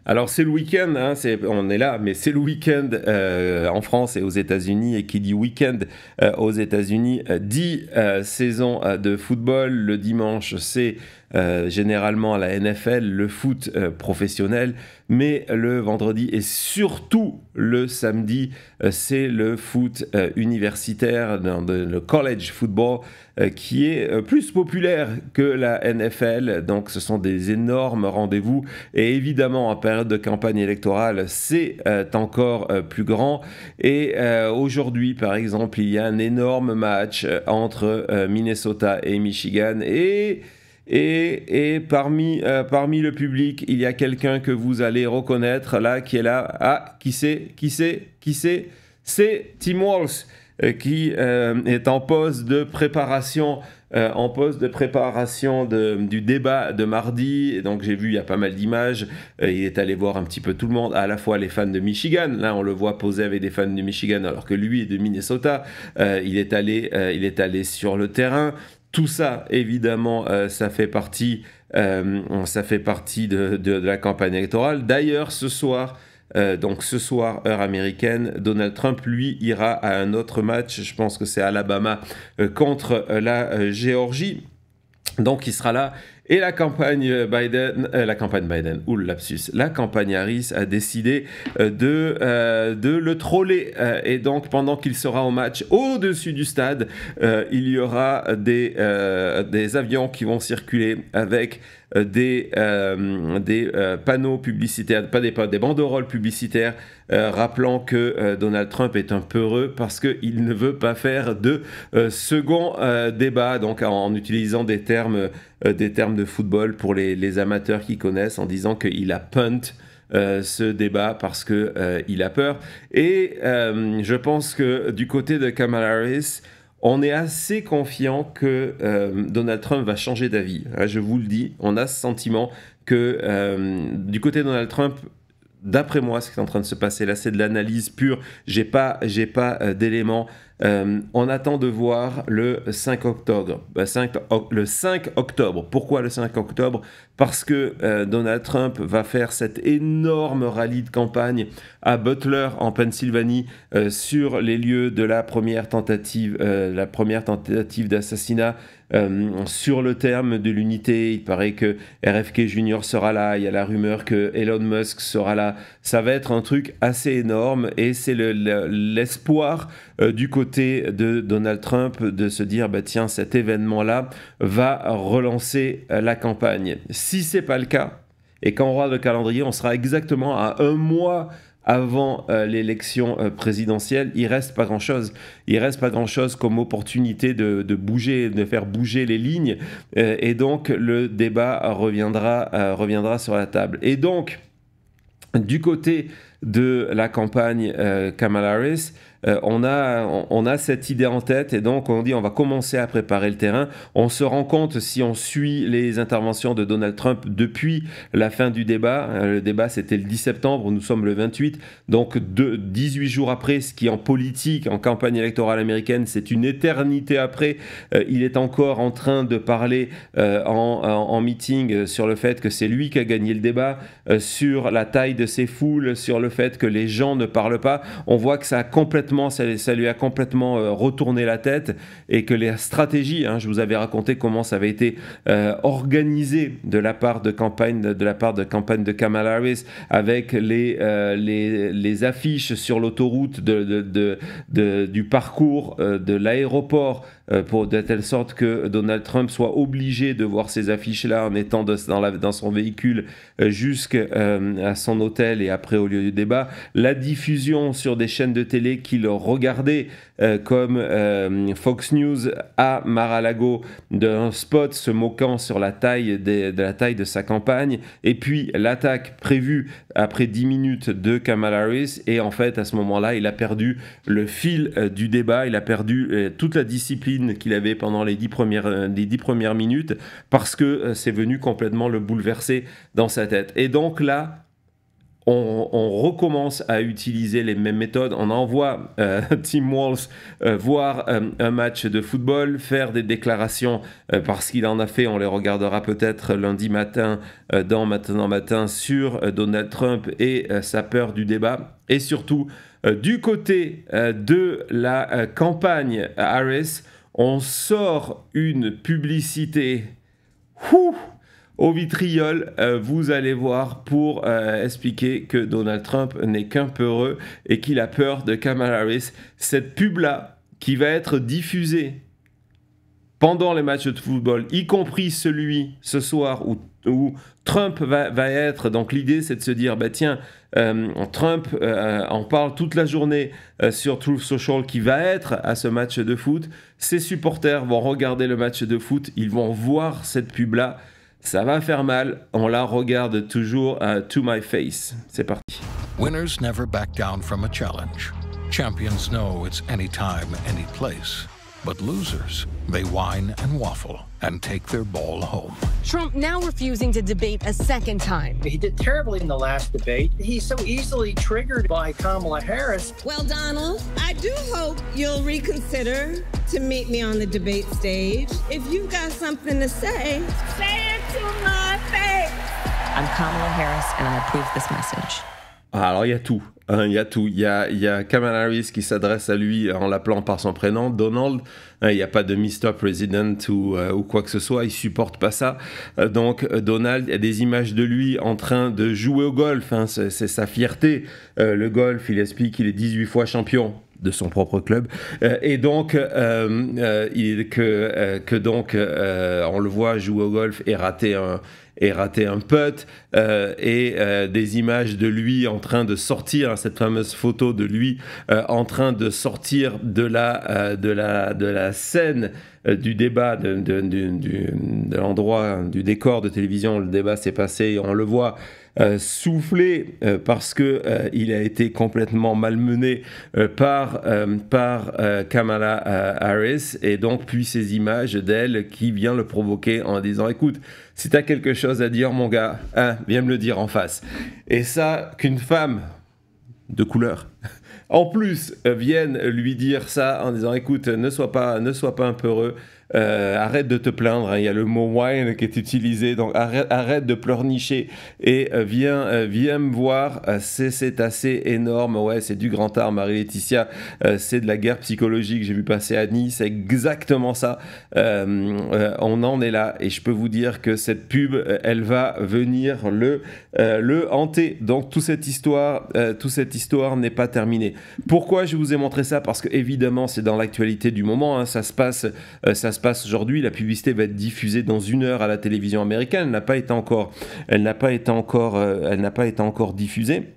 Alors c'est le week-end, hein, on est là, mais c'est le week-end en France et aux États-Unis. Et qui dit week-end aux États-Unis dit saison de football. Le dimanche, c'est généralement la NFL, le foot professionnel. Mais le vendredi et surtout le samedi, c'est le foot universitaire, le college football, qui est plus populaire que la NFL. Donc ce sont des énormes rendez-vous. Et évidemment, en période de campagne électorale, c'est encore plus grand. Et aujourd'hui, par exemple, il y a un énorme match entre Minnesota et Michigan. Et parmi le public, il y a quelqu'un que vous allez reconnaître là, qui est là. Ah, qui c'est? C'est Tim Walz, qui est en pause de préparation. Du débat de mardi. Et donc j'ai vu, il y a pas mal d'images. Il est allé voir un petit peu tout le monde, à la fois les fans de Michigan. Là, on le voit poser avec des fans de Michigan, alors que lui est de Minnesota. Il est allé sur le terrain. Tout ça, évidemment, ça fait partie de la campagne électorale. D'ailleurs, ce soir, heure américaine, Donald Trump, lui, ira à un autre match. Je pense que c'est Alabama contre la Géorgie. Donc, il sera là. Et la campagne Biden, ou le lapsus, la campagne Harris a décidé de le troller. Et donc, pendant qu'il sera au match, au-dessus du stade, il y aura des avions qui vont circuler avec des panneaux publicitaires, des banderoles publicitaires, rappelant que Donald Trump est un peureux parce qu'il ne veut pas faire de second débat, donc en utilisant des termes de football pour les amateurs qui connaissent, en disant qu'il a punt ce débat parce qu'il a peur. Et je pense que du côté de Kamala Harris, on est assez confiant que Donald Trump va changer d'avis. Je vous le dis, on a ce sentiment que du côté de Donald Trump, d'après moi, ce qui est en train de se passer là, c'est de l'analyse pure. J'ai pas d'éléments. On attend de voir le 5 octobre. Le 5 octobre. Pourquoi le 5 octobre? Parce que Donald Trump va faire cet énorme rallye de campagne à Butler, en Pennsylvanie, sur les lieux de la première tentative d'assassinat. Sur le terme de l'unité, il paraît que RFK Jr. sera là, il y a la rumeur que Elon Musk sera là. Ça va être un truc assez énorme et c'est l'espoir du côté de Donald Trump de se dire tiens, cet événement-là va relancer la campagne. Si c'est pas le cas, et quand on regarde le calendrier, on sera exactement à un mois avant l'élection présidentielle. Il reste pas grand-chose. Il reste pas grand-chose comme opportunité de faire bouger les lignes. Et donc, le débat reviendra sur la table. Et donc, du côté de la campagne Kamala Harris, on a cette idée en tête et donc on dit on va commencer à préparer le terrain. On se rend compte, si on suit les interventions de Donald Trump depuis la fin du débat, le débat c'était le 10 septembre, nous sommes le 28, donc 18 jours après, ce qui en politique, en campagne électorale américaine, c'est une éternité après, il est encore en train de parler en meeting sur le fait que c'est lui qui a gagné le débat, sur la taille de ses foules, sur le fait que les gens ne parlent pas. On voit que ça lui a complètement retourné la tête et que les stratégies, je vous avais raconté comment ça avait été organisé de la part de campagne de Kamala Harris, avec les affiches sur l'autoroute du parcours de l'aéroport, de telle sorte que Donald Trump soit obligé de voir ces affiches-là en étant dans son véhicule jusqu'à son hôtel et après au lieu du débat. La diffusion sur des chaînes de télé qu'il regardait comme Fox News à Mar-a-Lago d'un spot se moquant sur la taille de la taille de sa campagne, et puis l'attaque prévue après 10 minutes de Kamala Harris, et en fait à ce moment-là il a perdu le fil du débat, il a perdu toute la discipline qu'il avait pendant les 10 premières minutes, parce que c'est venu complètement le bouleverser dans sa tête. Et donc là, on recommence à utiliser les mêmes méthodes. On envoie Tim Walz voir un match de football, faire des déclarations parce qu'il en a fait. On les regardera peut-être lundi matin dans Maintenant Matin sur Donald Trump et sa peur du débat. Et surtout, du côté de la campagne Harris, on sort une publicité au vitriol, vous allez voir, pour expliquer que Donald Trump n'est qu'un peureux et qu'il a peur de Kamala Harris. Cette pub-là, qui va être diffusée pendant les matchs de football, y compris celui ce soir où Trump va être. Donc l'idée, c'est de se dire, tiens, Trump en parle toute la journée sur Truth Social, qui va être à ce match de foot. Ses supporters vont regarder le match de foot, ils vont voir cette pub-là. Ça va faire mal, on la regarde toujours to my face. C'est parti. Winners never back down from a challenge. Champions know it's anytime, any place. But losers, they whine and waffle and take their ball home. Trump now refusing to debate a second time. He did terribly in the last debate. He's so easily triggered by Kamala Harris. Well, Donald, I do hope you'll reconsider to meet me on the debate stage. If you've got something to say it to my face. I'm Kamala Harris and I approve this message. Alors il y a tout. Il y a tout. Il y a Kamala Harris qui s'adresse à lui en l'appelant par son prénom, Donald. Il n'y a pas de Mr. President ou quoi que ce soit. Il ne supporte pas ça. Donc Donald, il y a des images de lui en train de jouer au golf. C'est sa fierté. Le golf, il explique qu'il est 18 fois champion de son propre club. Et donc, on le voit jouer au golf et rater un putt, des images de lui en train de sortir, cette fameuse photo de lui en train de sortir de la scène du débat, de l'endroit, du décor de télévision où le débat s'est passé. On le voit souffler parce que il a été complètement malmené par Kamala Harris, et donc puis ces images d'elle qui vient le provoquer en disant, écoute, si t'as quelque chose à dire, mon gars, viens me le dire en face. Et ça, qu'une femme de couleur en plus vienne lui dire ça en disant, écoute, ne sois pas un peureux, arrête de te plaindre, il y a le mot whine qui est utilisé, donc arrête de pleurnicher et viens me voir, c'est assez énorme. Ouais, c'est du grand art, Marie-Laetitia, c'est de la guerre psychologique, j'ai vu passer à Nice, c'est exactement ça. On en est là, et je peux vous dire que cette pub, elle va venir le hanter. Donc toute cette histoire n'est pas terminée. Pourquoi je vous ai montré ça? Parce que évidemment c'est dans l'actualité du moment, ça se passe aujourd'hui. La publicité va être diffusée dans 1 heure à la télévision américaine. Elle n'a pas été encore diffusée.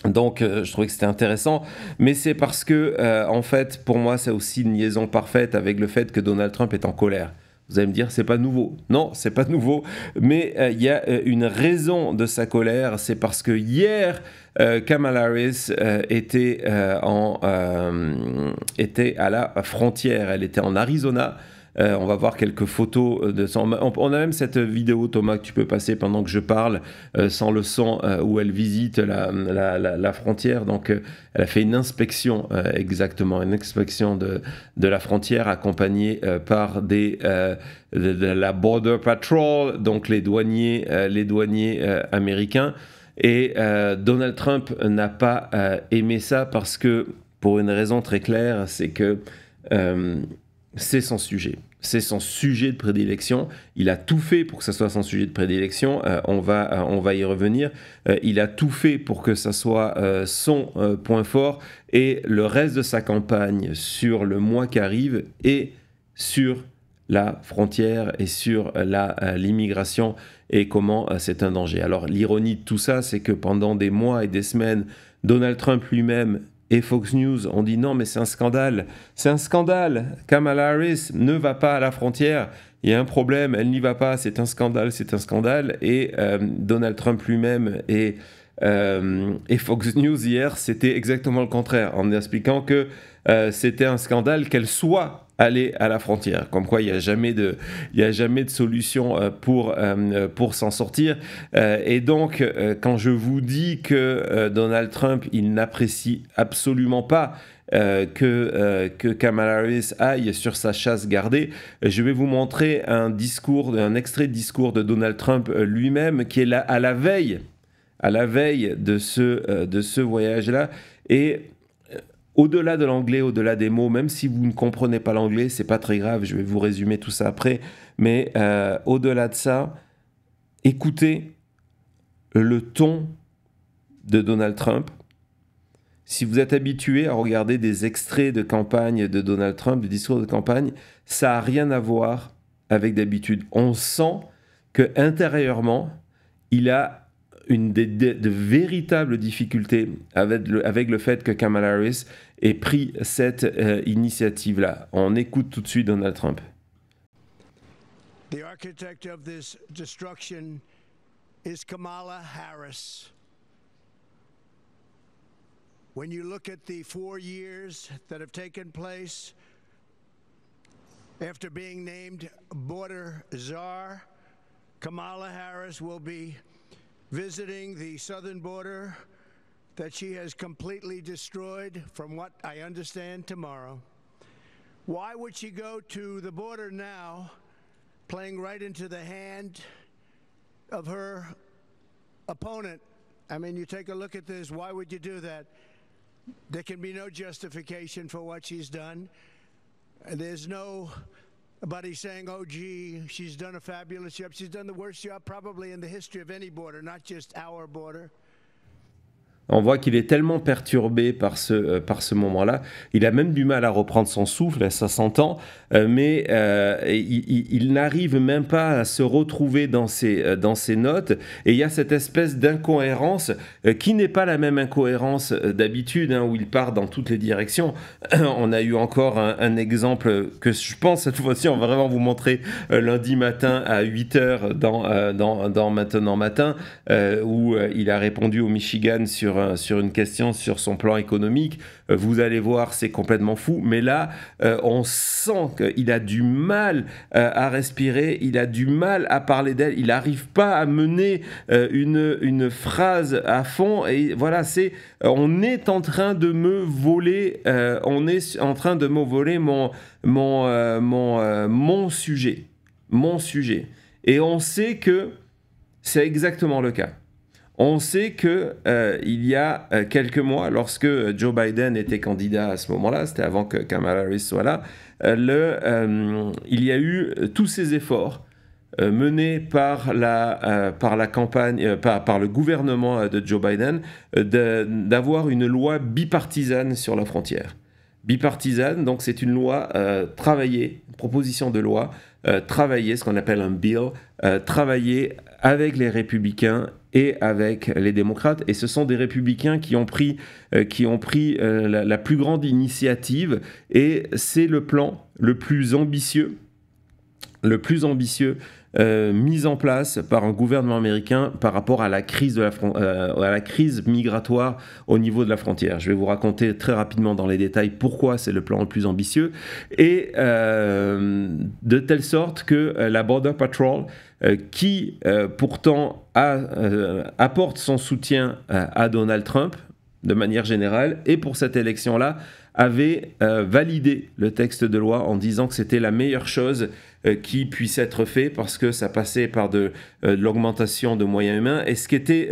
Donc je trouvais que c'était intéressant, mais c'est parce que en fait pour moi c'est aussi une liaison parfaite avec le fait que Donald Trump est en colère. Vous allez me dire, c'est pas nouveau. Non, c'est pas nouveau, mais il y a une raison de sa colère. C'est parce que hier, Kamala Harris était à la frontière. Elle était en Arizona. On va voir quelques photos de son... On a même cette vidéo, Thomas, que tu peux passer pendant que je parle, sans le son, où elle visite la frontière. Donc, elle a fait une inspection, exactement, une inspection de la frontière, accompagnée par de la Border Patrol, donc les douaniers américains. Et Donald Trump n'a pas aimé ça parce que, pour une raison très claire, c'est que c'est son sujet. C'est son sujet de prédilection. Il a tout fait pour que ça soit son sujet de prédilection. On va y revenir. Il a tout fait pour que ça soit son point fort. Et le reste de sa campagne sur le mois qui arrive est sur la frontière et sur l'immigration et comment c'est un danger. Alors l'ironie de tout ça, c'est que pendant des mois et des semaines, Donald Trump lui-même et Fox News ont dit non, mais c'est un scandale. C'est un scandale. Kamala Harris ne va pas à la frontière. Il y a un problème, elle n'y va pas. C'est un scandale, c'est un scandale. Et Donald Trump lui-même et Fox News hier, c'était exactement le contraire, en expliquant que c'était un scandale qu'elle soit aller à la frontière. Comme quoi, il n'y a jamais de solution pour s'en sortir. Et donc, quand je vous dis que Donald Trump, il n'apprécie absolument pas que Kamala Harris aille sur sa chasse gardée, je vais vous montrer un extrait de discours de Donald Trump lui-même, qui est là à la veille de ce voyage-là. Et au-delà de l'anglais, au-delà des mots, même si vous ne comprenez pas l'anglais, c'est pas très grave, je vais vous résumer tout ça après, mais au-delà de ça, écoutez le ton de Donald Trump. Si vous êtes habitué à regarder des extraits de campagne de Donald Trump, des discours de campagne, ça n'a rien à voir avec d'habitude. On sent qu'intérieurement, il a de véritables difficultés avec le fait que Kamala Harris ait pris cette initiative-là. On écoute tout de suite Donald Trump. The architect of this destruction is Kamala Harris. When you look at the 4 years that have taken place after being named border czar, Kamala Harris will be visiting the southern border that she has completely destroyed, from what I understand, tomorrow. Why would she go to the border now, playing right into the hand of her opponent? I mean, you take a look at this, why would you do that? There can be no justification for what she's done. There's nobody saying, oh, gee, she's done a fabulous job. She's done the worst job probably in the history of any border, not just our border. On voit qu'il est tellement perturbé par ce moment-là. Il a même du mal à reprendre son souffle, ça s'entend, mais il n'arrive même pas à se retrouver dans ses notes. Et il y a cette espèce d'incohérence qui n'est pas la même incohérence d'habitude, où il part dans toutes les directions. On a eu encore un exemple que je pense cette fois-ci, on va vraiment vous montrer lundi matin à 8h dans Maintenant Matin, où il a répondu au Michigan sur une question sur son plan économique. Vous allez voir, c'est complètement fou. Mais là, on sent qu'il a du mal à respirer, il a du mal à parler d'elle, il n'arrive pas à mener une phrase à fond. Et voilà, on est en train de me voler, mon sujet. Et on sait que c'est exactement le cas. On sait qu'il y a quelques mois, lorsque Joe Biden était candidat à ce moment-là, c'était avant que Kamala Harris soit là, il y a eu tous ces efforts menés par la campagne, par le gouvernement de Joe Biden, d'avoir une loi bipartisane sur la frontière. Bipartisane, donc c'est une loi travaillée, une proposition de loi travaillée, ce qu'on appelle un bill, travaillée avec les républicain et avec les démocrates. Et ce sont des républicains qui ont pris la plus grande initiative. Et c'est le plan le plus ambitieux mis en place par un gouvernement américain par rapport à la crise migratoire au niveau de la frontière. Je vais vous raconter très rapidement dans les détails pourquoi c'est le plan le plus ambitieux, et de telle sorte que la Border Patrol, qui pourtant apporte son soutien à Donald Trump de manière générale, et pour cette élection-là, avait validé le texte de loi en disant que c'était la meilleure chose qui puisse être fait, parce que ça passait par de l'augmentation de moyens humains. Et ce qui était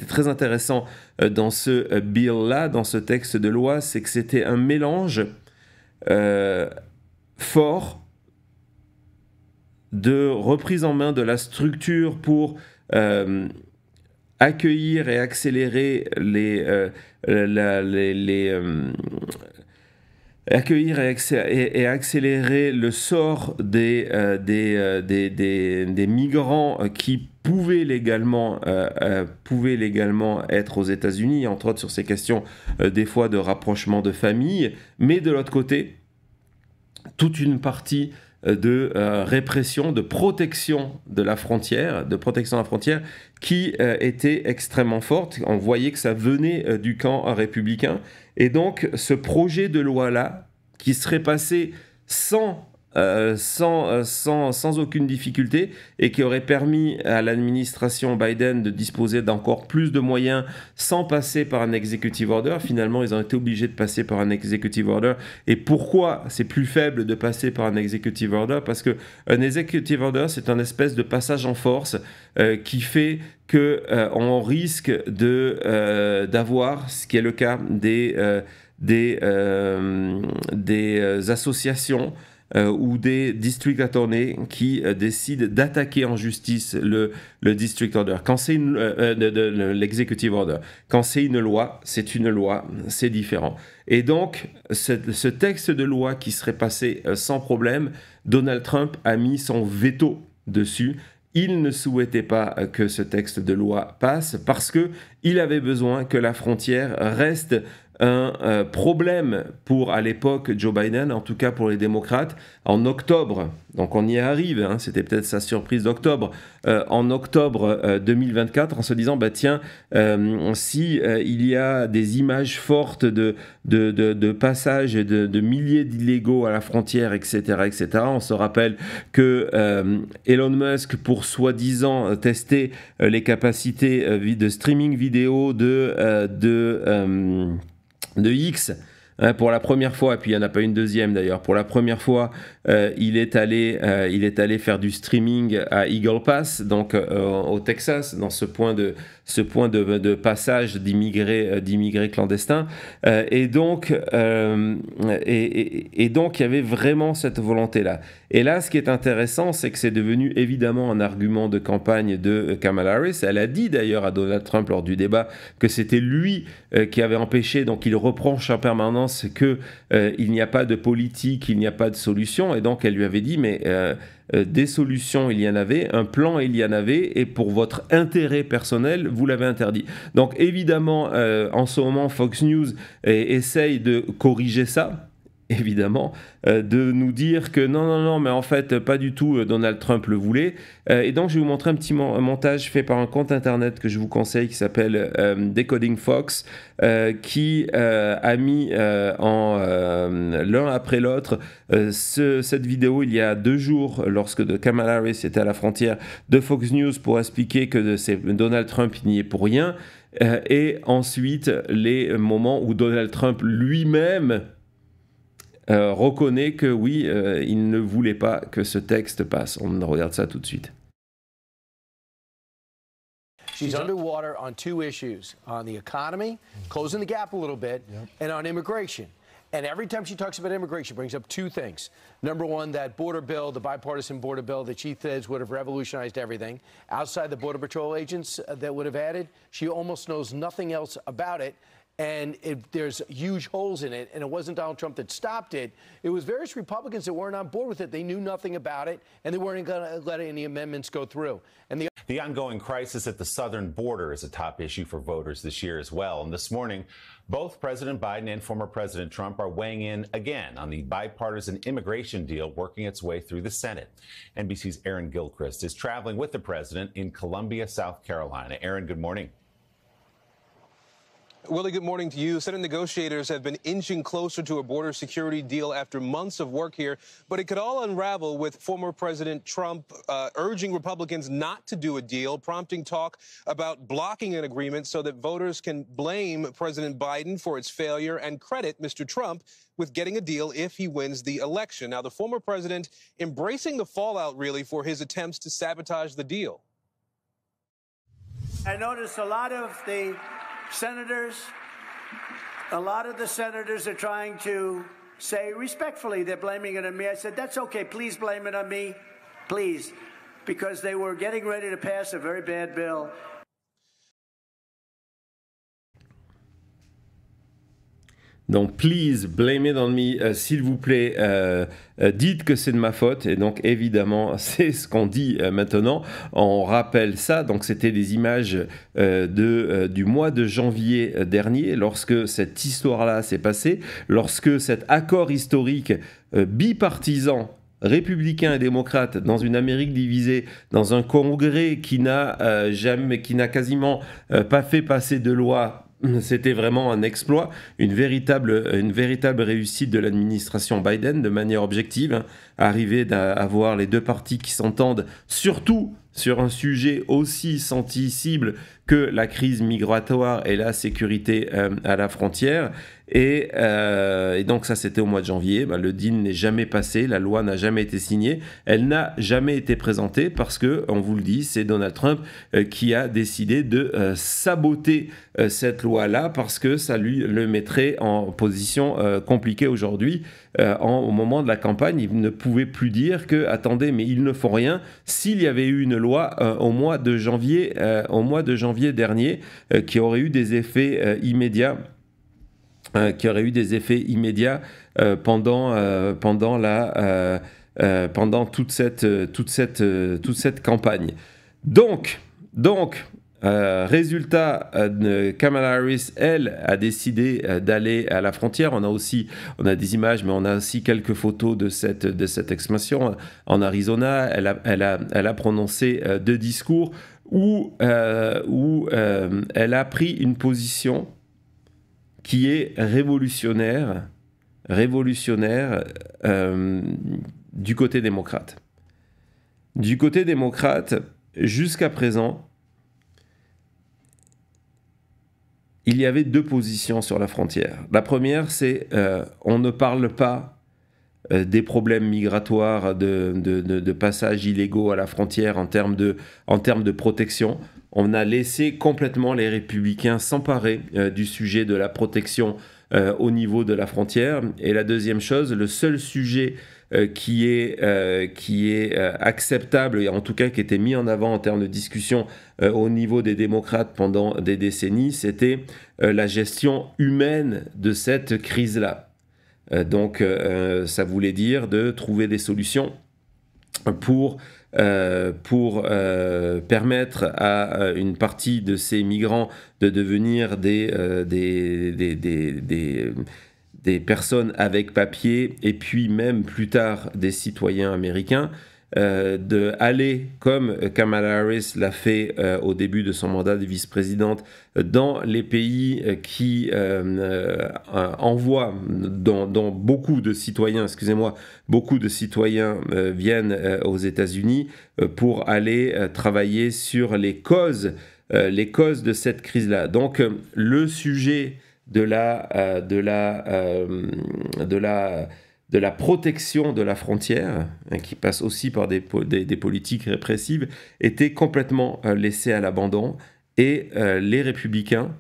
très intéressant dans ce bill-là, dans ce texte de loi, c'est que c'était un mélange fort de reprise en main de la structure pour accueillir et accélérer accélérer le sort des migrants qui pouvaient légalement être aux États-Unis, entre autres sur ces questions des fois de rapprochement de famille, mais de l'autre côté, toute une partie de répression, de protection de la frontière, qui était extrêmement forte. On voyait que ça venait du camp républicain. Et donc, ce projet de loi-là, qui serait passé sans aucune difficulté et qui aurait permis à l'administration Biden de disposer d'encore plus de moyens sans passer par un executive order. Finalement, ils ont été obligés de passer par un executive order. Et pourquoi c'est plus faible de passer par un executive order? Parce qu'un executive order, c'est un espèce de passage en force qui fait qu'on risque d'avoir, ce qui est le cas des associations ou des district attorneys qui décident d'attaquer en justice le district order. Quand c'est l'executive order. Quand c'est une loi, c'est différent. Et donc, ce texte de loi qui serait passé sans problème, Donald Trump a mis son veto dessus. Il ne souhaitait pas que ce texte de loi passe parce qu'il avait besoin que la frontière reste un problème pour, à l'époque, Joe Biden, en tout cas pour les démocrates, en octobre. Donc on y arrive, hein, c'était peut-être sa surprise d'octobre. En octobre 2024, en se disant, bah tiens, si il y a des images fortes de passages de milliers d'illégaux à la frontière, etc., on se rappelle que Elon Musk, pour soi-disant tester les capacités de streaming vidéo de X, hein, pour la première fois, et puis il n'y en a pas une deuxième d'ailleurs, pour la première fois, il est allé faire du streaming à Eagle Pass, donc au Texas, dans ce point de passage d'immigrés clandestins, et donc il y avait vraiment cette volonté-là. Et là, ce qui est intéressant, c'est que c'est devenu évidemment un argument de campagne de Kamala Harris. Elle a dit d'ailleurs à Donald Trump lors du débat que c'était lui qui avait empêché, donc il reproche en permanence qu'il n'y a pas de politique, il n'y a pas de solution, et donc elle lui avait dit, mais des solutions, il y en avait, un plan, il y en avait, et pour votre intérêt personnel, vous l'avez interdit. Donc évidemment, en ce moment, Fox News essaye de corriger ça, évidemment, de nous dire que non, mais en fait, pas du tout, Donald Trump le voulait. Et donc, je vais vous montrer un petit montage fait par un compte internet que je vous conseille qui s'appelle Decoding Fox, qui a mis l'un après l'autre cette vidéo il y a 2 jours, lorsque Kamala Harris était à la frontière de Fox News pour expliquer que Donald Trump n'y est pour rien. Et ensuite, les moments où Donald Trump lui-même reconnaît que oui, il ne voulait pas que ce texte passe. On regarde ça tout de suite. She's underwater on 2 issues, on the economy, closing the gap a little bit, and on immigration. And every time she talks about immigration, she brings up 2 things. Number one, that border bill, the bipartisan border bill that she says would have revolutionized everything. Outside the Border Patrol agents that would have added, she almost knows nothing else about it. And there's huge holes in it, and it wasn't Donald Trump that stopped it. It was various Republicans that weren't on board with it. They knew nothing about it, and they weren't going to let any amendments go through. And the ongoing crisis at the southern border is a top issue for voters this year as well. And this morning, both President Biden and former President Trump are weighing in again on the bipartisan immigration deal working its way through the Senate. NBC's Aaron Gilchrist is traveling with the president in Columbia, South Carolina. Aaron, good morning. Willie, good morning to you. Senate negotiators have been inching closer to a border security deal after months of work here, but it could all unravel with former President Trump urging Republicans not to do a deal, prompting talk about blocking an agreement so that voters can blame President Biden for its failure and credit Mr. Trump with getting a deal if he wins the election. Now, the former president embracing the fallout, really, for his attempts to sabotage the deal. I noticed a lot of the senators are trying to say respectfully they're blaming it on me. I said, that's okay, please blame it on me, please, because they were getting ready to pass a very bad bill. Donc, please, blame it on me, s'il vous plaît, dites que c'est de ma faute. Et donc, évidemment, c'est ce qu'on dit maintenant. On rappelle ça, donc c'était des images du mois de janvier dernier, lorsque cette histoire-là s'est passée, lorsque cet accord historique bipartisan, républicains et démocrates, dans une Amérique divisée, dans un congrès qui n'a quasiment pas fait passer de loi C'était vraiment un exploit, une véritable réussite de l'administration Biden de manière objective, hein, arriver à avoir les deux partis qui s'entendent, surtout sur un sujet aussi sensible que la crise migratoire et la sécurité à la frontière. Et donc ça, c'était au mois de janvier. Le deal n'est jamais passé, la loi n'a jamais été signée, elle n'a jamais été présentée parce que, on vous le dit, c'est Donald Trump qui a décidé de saboter cette loi-là parce que ça lui le mettrait en position compliquée aujourd'hui. Au moment de la campagne, il ne pouvait plus dire que, attendez, mais ils ne font rien. S'il y avait eu une loi au mois de janvier dernier qui aurait eu des effets immédiats, pendant toute cette campagne. Donc, résultat, Kamala Harris, elle, a décidé d'aller à la frontière. On a des images, mais on a aussi quelques photos de cette expansion en Arizona. Elle a prononcé 2 discours où elle a pris une position qui est révolutionnaire du côté démocrate. Du côté démocrate, jusqu'à présent, il y avait 2 positions sur la frontière. La première, c'est on ne parle pas des problèmes migratoires, de passages illégaux à la frontière en termes de protection. On a laissé complètement les républicains s'emparer du sujet de la protection au niveau de la frontière. Et la deuxième chose, le seul sujet qui est acceptable, et en tout cas qui était mis en avant en termes de discussion au niveau des démocrates pendant des décennies, c'était la gestion humaine de cette crise-là. Donc ça voulait dire de trouver des solutions pour permettre à une partie de ces migrants de devenir des personnes avec papier, et puis même plus tard des citoyens américains, d'aller, comme Kamala Harris l'a fait au début de son mandat de vice-présidente, dans les pays qui envoient, dont beaucoup de citoyens viennent aux États-Unis pour aller travailler sur les causes de cette crise-là. Donc le sujet de la protection de la frontière, hein, qui passe aussi par des politiques répressives, était complètement laissé à l'abandon. Et les républicains,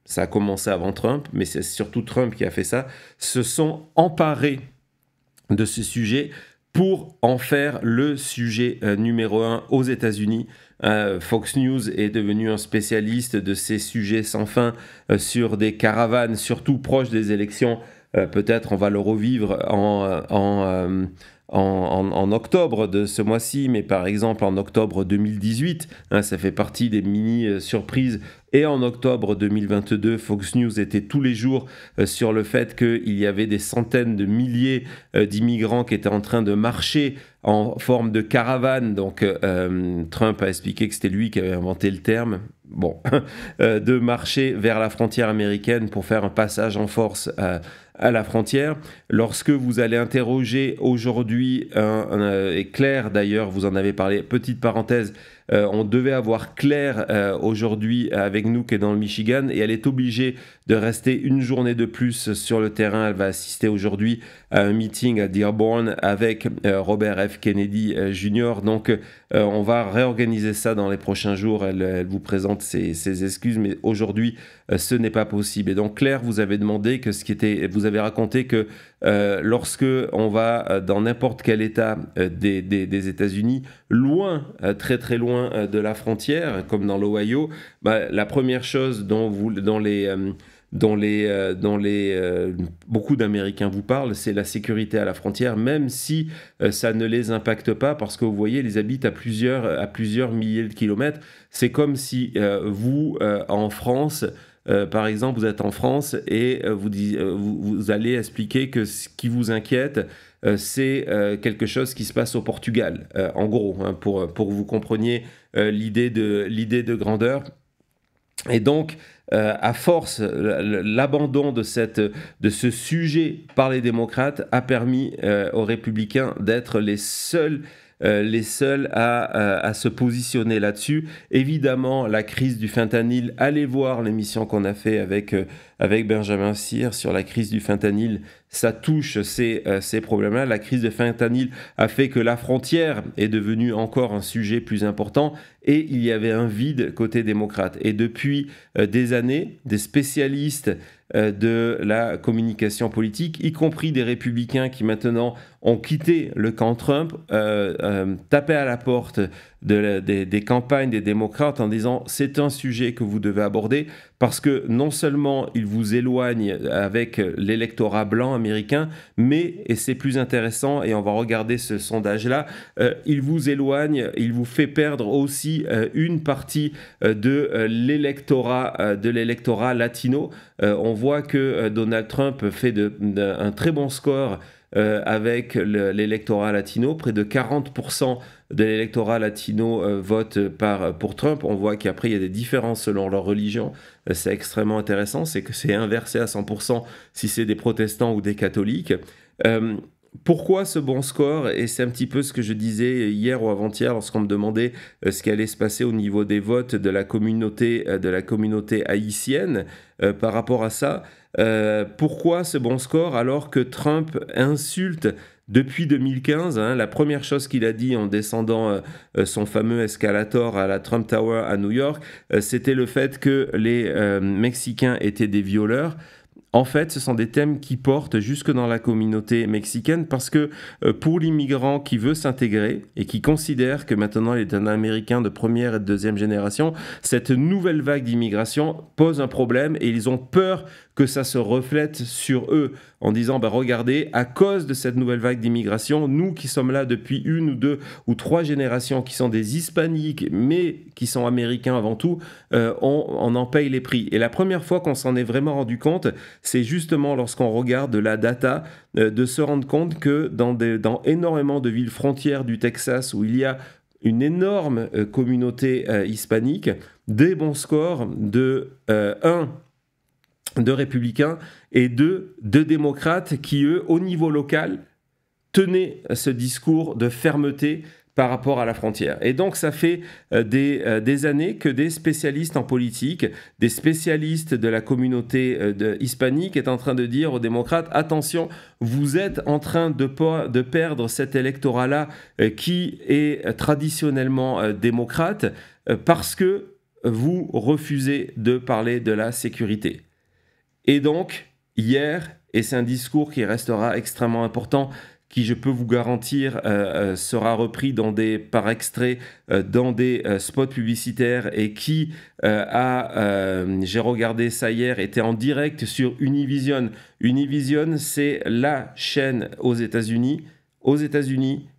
ça a commencé avant Trump, mais c'est surtout Trump qui a fait ça, se sont emparés de ce sujet pour en faire le sujet numéro 1 aux États-Unis. Fox News est devenu un spécialiste de ces sujets sans fin sur des caravanes, surtout proches des élections. Peut-être on va le revivre en octobre de ce mois-ci, mais par exemple en octobre 2018, hein, ça fait partie des mini-surprises. Et en octobre 2022, Fox News était tous les jours sur le fait qu'il y avait des centaines de milliers d'immigrants qui étaient en train de marcher en forme de caravane. Donc Trump a expliqué que c'était lui qui avait inventé le terme. Bon, de marcher vers la frontière américaine pour faire un passage en force à la frontière. Lorsque vous allez interroger aujourd'hui, et Claire d'ailleurs, vous en avez parlé, petite parenthèse, on devait avoir Claire aujourd'hui avec nous qui est dans le Michigan, et elle est obligée de rester une journée de plus sur le terrain. Elle va assister aujourd'hui à un meeting à Dearborn avec Robert F. Kennedy Jr. Donc on va réorganiser ça dans les prochains jours. Elle vous présente ses excuses, mais aujourd'hui ce n'est pas possible. Et donc Claire, vous avez demandé vous avez raconté que lorsque on va dans n'importe quel état des États-Unis, loin, très très loin de la frontière, comme dans l'Ohio, la première chose dont beaucoup d'Américains vous parlent, c'est la sécurité à la frontière, même si ça ne les impacte pas, parce que vous voyez, ils habitent à plusieurs milliers de kilomètres. C'est comme si vous, en France, par exemple, vous êtes en France et vous allez expliquer que ce qui vous inquiète, c'est quelque chose qui se passe au Portugal, en gros, hein, pour que vous compreniez l'idée de grandeur. Et donc, à force, l'abandon de ce sujet par les démocrates a permis aux républicains d'être les seuls à se positionner là-dessus. Évidemment, la crise du fentanyl, allez voir l'émission qu'on a fait avec Benjamin Cyr sur la crise du fentanyl, ça touche ces problèmes-là. La crise de fentanyl a fait que la frontière est devenue encore un sujet plus important et il y avait un vide côté démocrate. Et depuis des années, des spécialistes de la communication politique, y compris des républicains qui maintenant ont quitté le camp Trump, tapaient à la porte des campagnes des démocrates en disant « c'est un sujet que vous devez aborder » parce que non seulement il vous éloigne avec l'électorat blanc américain, mais, et c'est plus intéressant, et on va regarder ce sondage-là, il vous éloigne, il vous fait perdre aussi une partie de l'électorat latino. On voit que Donald Trump fait un très bon score avec l'électorat latino. Près de 40% de l'électorat latino vote pour Trump. On voit qu'après, il y a des différences selon leur religion. C'est extrêmement intéressant. C'est que c'est inversé à 100% si c'est des protestants ou des catholiques. Pourquoi ce bon score? Et c'est un petit peu ce que je disais hier ou avant-hier lorsqu'on me demandait ce qui allait se passer au niveau des votes de la communauté haïtienne par rapport à ça. Pourquoi ce bon score alors que Trump insulte depuis 2015, la première chose qu'il a dit en descendant son fameux escalator à la Trump Tower à New York, c'était le fait que les Mexicains étaient des violeurs. En fait, ce sont des thèmes qui portent jusque dans la communauté mexicaine parce que pour l'immigrant qui veut s'intégrer et qui considère que maintenant il est un Américain de première et de deuxième génération, cette nouvelle vague d'immigration pose un problème et ils ont peur que ça se reflète sur eux en disant regardez, à cause de cette nouvelle vague d'immigration, nous qui sommes là depuis 1 ou 2 ou 3 générations, qui sont des hispaniques mais qui sont américains avant tout, on en paye les prix. Et la première fois qu'on s'en est vraiment rendu compte, c'est justement lorsqu'on regarde la data, de se rendre compte que dans énormément de villes frontières du Texas où il y a une énorme communauté hispanique, des bons scores de 1 de républicains et de démocrates qui, eux, au niveau local, tenaient ce discours de fermeté par rapport à la frontière. Et donc, ça fait des années que des spécialistes en politique, des spécialistes de la communauté hispanique est en train de dire aux démocrates, attention, vous êtes en train de perdre cet électorat-là qui est traditionnellement démocrate parce que vous refusez de parler de la sécurité. Et donc, hier, et c'est un discours qui restera extrêmement important, qui, je peux vous garantir, sera repris par extrait dans des spots publicitaires et qui j'ai regardé ça hier, était en direct sur Univision. Univision, c'est la chaîne aux États-Unis,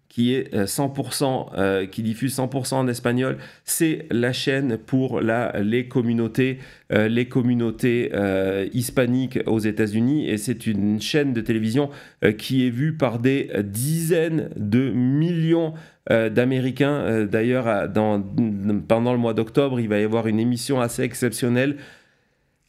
qui est 100%, qui diffuse 100% en espagnol. C'est la chaîne pour les communautés hispaniques aux États-Unis et c'est une chaîne de télévision qui est vue par des dizaines de millions d'Américains. D'ailleurs, pendant le mois d'octobre, il va y avoir une émission assez exceptionnelle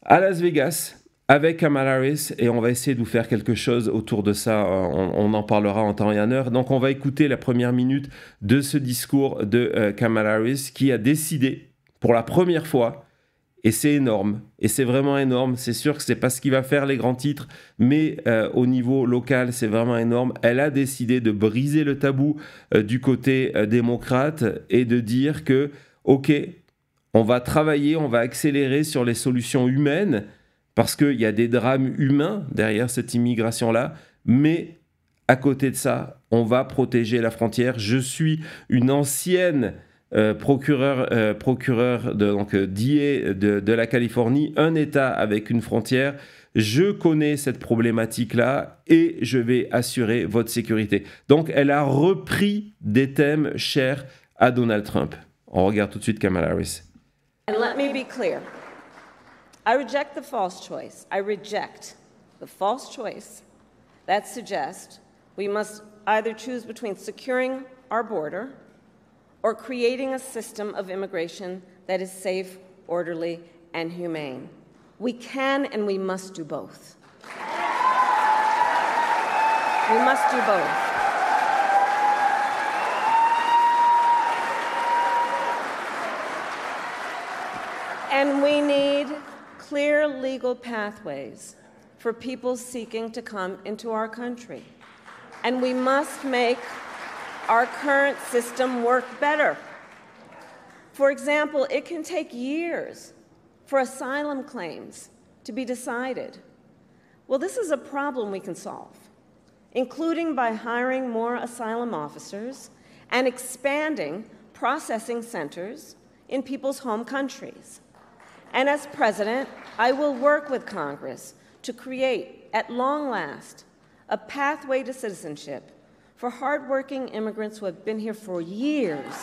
à Las Vegas avec Kamala Harris, et on va essayer de vous faire quelque chose autour de ça. On en parlera en temps et en heure. Donc, on va écouter la première minute de ce discours de Kamala Harris qui a décidé, pour la première fois, et c'est énorme, et c'est vraiment énorme. C'est sûr que c'est pas ce qui va faire les grands titres, mais au niveau local, c'est vraiment énorme. Elle a décidé de briser le tabou du côté démocrate et de dire que, OK, on va travailler, on va accélérer sur les solutions humaines, parce qu'il y a des drames humains derrière cette immigration-là, mais à côté de ça, on va protéger la frontière. Je suis une ancienne procureur d'IA de la Californie, un État avec une frontière. Je connais cette problématique-là et je vais assurer votre sécurité. Donc, elle a repris des thèmes chers à Donald Trump. On regarde tout de suite Kamala Harris. And let me be clear. I reject the false choice. I reject the false choice that suggests we must either choose between securing our border or creating a system of immigration that is safe, orderly, and humane. We can and we must do both. We must do both. And we need clear legal pathways for people seeking to come into our country. And we must make our current system work better. For example, it can take years for asylum claims to be decided. Well, this is a problem we can solve, including by hiring more asylum officers and expanding processing centers in people's home countries. And as president, I will work with Congress to create, at long last, a pathway to citizenship for hardworking immigrants who have been here for years.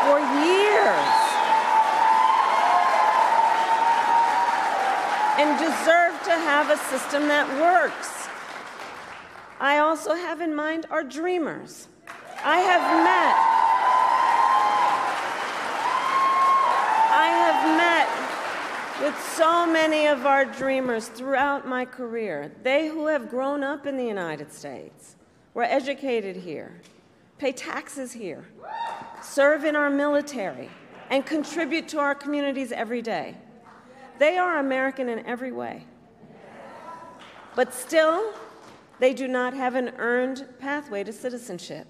For years. And deserve to have a system that works. I also have in mind our dreamers. I have met with so many of our dreamers throughout my career. They who have grown up in the United States, were educated here, pay taxes here, serve in our military, and contribute to our communities every day. They are American in every way. But still, they do not have an earned pathway to citizenship.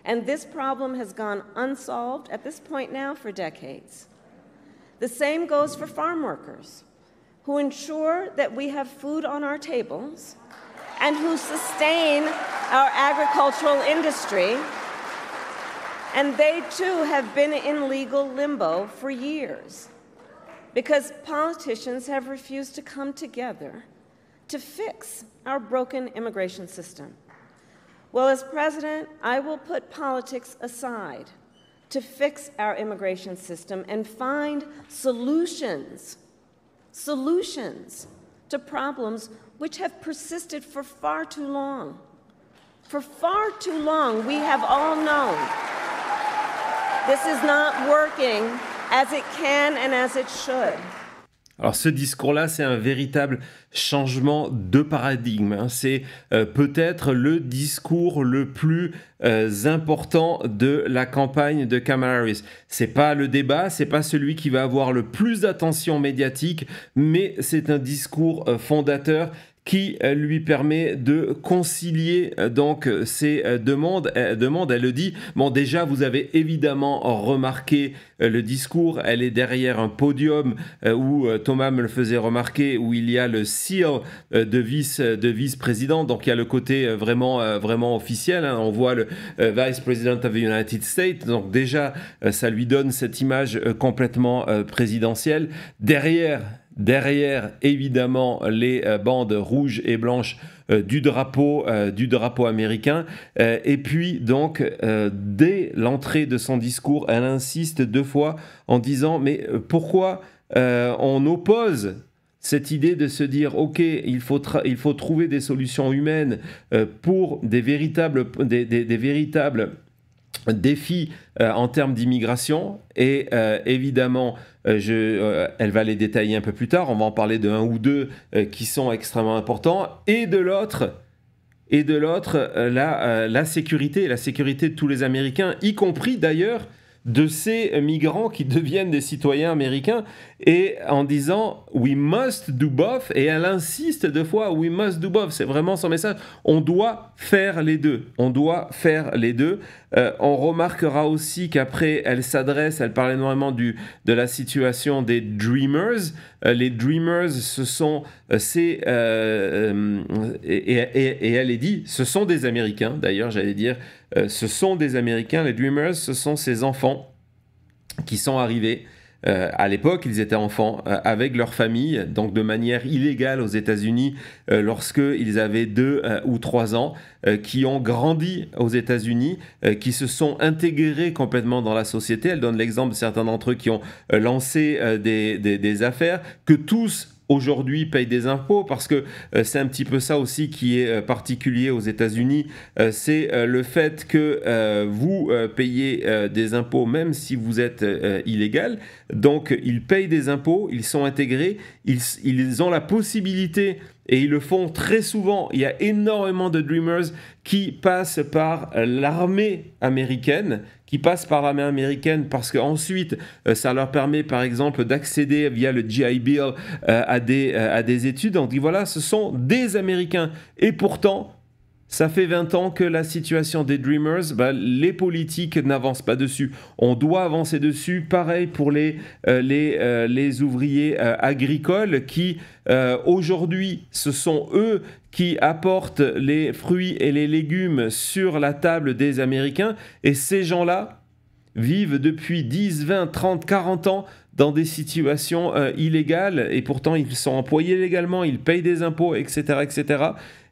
And this problem has gone unsolved at this point now for decades. The same goes for farm workers, who ensure that we have food on our tables and who sustain our agricultural industry. And they too have been in legal limbo for years because politicians have refused to come together to fix our broken immigration system. Well, as president, I will put politics aside to fix our immigration system and find solutions to problems which have persisted for far too long. For far too long, we have all known this is not working as it can and as it should. Alors ce discours-là, c'est un véritable changement de paradigme. Hein. C'est peut-être le discours le plus important de la campagne de Kamala Harris. C'est pas le débat, c'est pas celui qui va avoir le plus d'attention médiatique, mais c'est un discours fondateur qui lui permet de concilier donc ces demandes. Elle le dit, bon déjà vous avez évidemment remarqué le discours, elle est derrière un podium où Thomas me le faisait remarquer, où il y a le seal de vice-président, donc il y a le côté vraiment officiel, hein. On voit le Vice President of the United States, donc déjà ça lui donne cette image complètement présidentielle. Derrière, évidemment, les bandes rouges et blanches du drapeau américain. Et puis, donc, dès l'entrée de son discours, elle insiste 2 fois en disant « Mais pourquoi on oppose cette idée de se dire « Ok, il faut trouver des solutions humaines pour des véritables défis en termes d'immigration » et évidemment, elle va les détailler un peu plus tard, on va en parler de 1 ou 2 qui sont extrêmement importants, et de l'autre, la sécurité de tous les Américains, y compris d'ailleurs de ces migrants qui deviennent des citoyens américains, et en disant « we must do both », et elle insiste 2 fois « we must do both », c'est vraiment son message, on doit faire les deux, on remarquera aussi qu'après elle parle énormément de la situation des Dreamers. Les Dreamers, ce sont et elle est dit, ce sont des Américains, d'ailleurs j'allais dire, ce sont des Américains, les Dreamers, ce sont ces enfants qui sont arrivés. À l'époque, ils étaient enfants avec leur famille, donc de manière illégale aux États-Unis lorsqu'ils avaient 2 ou 3 ans, qui ont grandi aux États-Unis, qui se sont intégrés complètement dans la société. Elle donne l'exemple de certains d'entre eux qui ont lancé des affaires, que tous aujourd'hui payent des impôts, parce que c'est un petit peu ça aussi qui est particulier aux États-Unis, c'est le fait que vous payez des impôts même si vous êtes illégal. Donc ils payent des impôts, ils sont intégrés, ils ont la possibilité, et ils le font très souvent. Il y a énormément de Dreamers qui passent par l'armée américaine, parce qu'ensuite, ça leur permet, par exemple, d'accéder via le GI Bill à des études. On dit, voilà, ce sont des Américains. Et pourtant, ça fait 20 ans que la situation des Dreamers, les politiques n'avancent pas dessus. On doit avancer dessus. Pareil pour les ouvriers agricoles qui, aujourd'hui, ce sont eux qui apportent les fruits et les légumes sur la table des Américains. Et ces gens-là vivent depuis 10, 20, 30, 40 ans dans des situations illégales. Et pourtant, ils sont employés légalement, ils payent des impôts, etc., etc.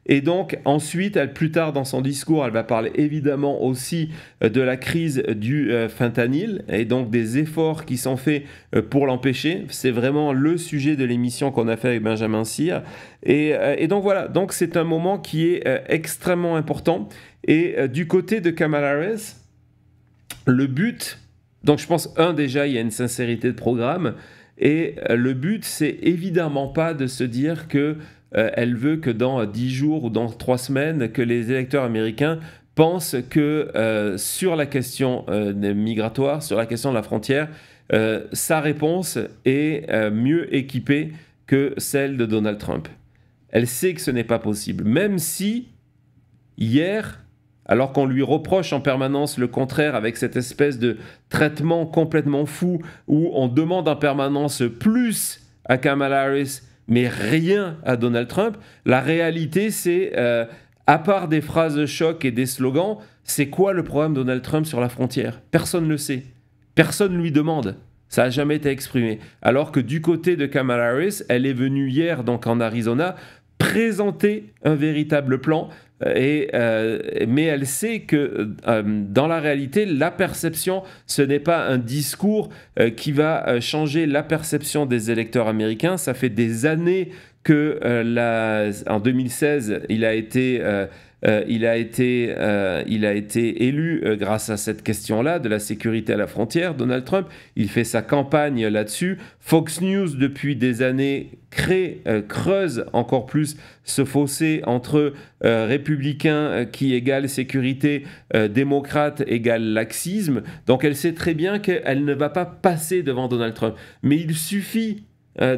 Et donc, ensuite, plus tard dans son discours, elle va parler évidemment aussi de la crise du fentanyl et donc des efforts qui sont faits pour l'empêcher. C'est vraiment le sujet de l'émission qu'on a fait avec Benjamin Cyr. Et donc voilà, donc c'est un moment qui est extrêmement important. Et du côté de Kamala Harris, le but, donc je pense, déjà, il y a une sincérité de programme. Et le but, c'est évidemment pas de se dire que elle veut que dans 10 jours ou dans 3 semaines, que les électeurs américains pensent que sur la question migratoire, sur la question de la frontière, sa réponse est mieux équipée que celle de Donald Trump. Elle sait que ce n'est pas possible, même si hier, alors qu'on lui reproche en permanence le contraire avec cette espèce de traitement complètement fou où on demande en permanence plus à Kamala Harris mais rien à Donald Trump, la réalité c'est, à part des phrases de choc et des slogans, c'est quoi le programme Donald Trump sur la frontière? Personne ne le sait, personne ne lui demande, ça n'a jamais été exprimé. Alors que du côté de Kamala Harris, elle est venue hier donc en Arizona présenter un véritable plan, mais elle sait que dans la réalité, la perception, ce n'est pas un discours qui va changer la perception des électeurs américains. Ça fait des années que en 2016, il a été élu grâce à cette question-là de la sécurité à la frontière. Donald Trump, il fait sa campagne là-dessus. Fox News, depuis des années, creuse encore plus ce fossé entre républicains qui égale sécurité, démocrates égale laxisme. Donc elle sait très bien qu'elle ne va pas passer devant Donald Trump. Mais il suffit,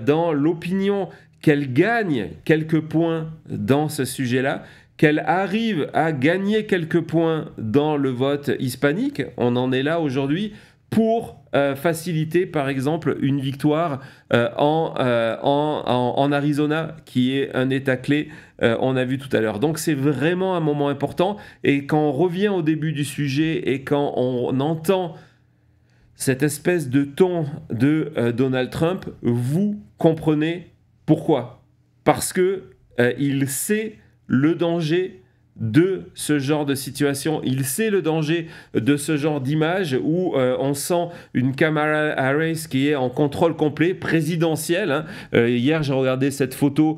dans l'opinion, qu'elle gagne quelques points dans ce sujet-là, qu'elle arrive à gagner quelques points dans le vote hispanique, on en est là aujourd'hui, pour faciliter par exemple une victoire en Arizona, qui est un état clé, on a vu tout à l'heure. Donc c'est vraiment un moment important, et quand on revient au début du sujet et quand on entend cette espèce de ton de Donald Trump, vous comprenez pourquoi. Parce que il sait le danger de ce genre de situation, il sait le danger de ce genre d'image où on sent une Kamala Harris qui est en contrôle complet, présidentiel. Hier, j'ai regardé cette photo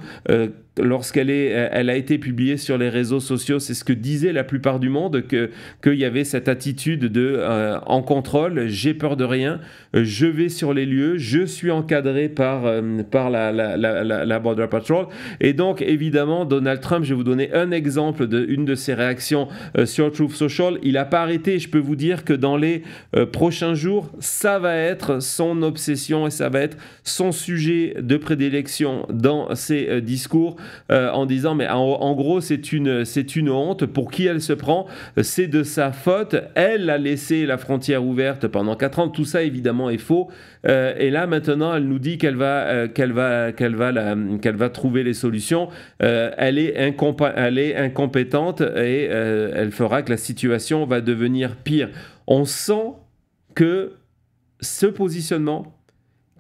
lorsqu'elle a été publiée sur les réseaux sociaux. C'est ce que disait la plupart du monde, qu'il y avait cette attitude de en contrôle, j'ai peur de rien, je vais sur les lieux, je suis encadré par la Border Patrol. Et donc évidemment, Donald Trump, je vais vous donner un exemple d'une de ses réactions sur Truth Social. Il n'a pas arrêté. Je peux vous dire que dans les prochains jours, ça va être son obsession et ça va être son sujet de prédilection dans ses discours, en disant mais en gros c'est une honte. Pour qui elle se prend? C'est de sa faute. Elle a laissé la frontière ouverte pendant 4 ans. Tout ça évidemment est faux. Et là maintenant elle nous dit qu'elle va trouver les solutions. Elle est incompétente et elle fera que la situation va devenir pire. On sent que ce positionnement,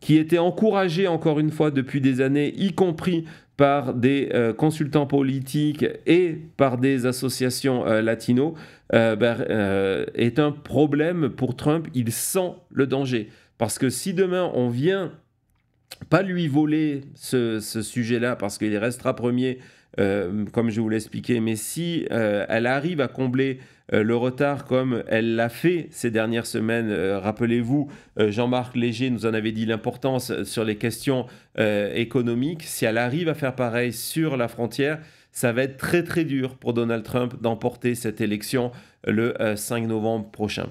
qui était encouragé encore une fois depuis des années, y compris par des consultants politiques et par des associations latinos, est un problème pour Trump. Il sent le danger. Parce que si demain on vient pas lui voler ce sujet-là parce qu'il restera premier, comme je vous l'ai expliqué, mais si elle arrive à combler le retard comme elle l'a fait ces dernières semaines, rappelez-vous, Jean-Marc Léger nous en avait dit l'importance sur les questions économiques, si elle arrive à faire pareil sur la frontière, ça va être très très dur pour Donald Trump d'emporter cette élection le 5 novembre prochain.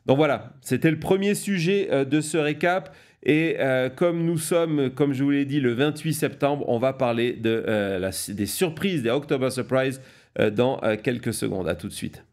Donc voilà, c'était le premier sujet de ce récap. Et comme nous sommes, comme je vous l'ai dit, le 28 septembre, on va parler des surprises, des October Surprise dans quelques secondes. À tout de suite.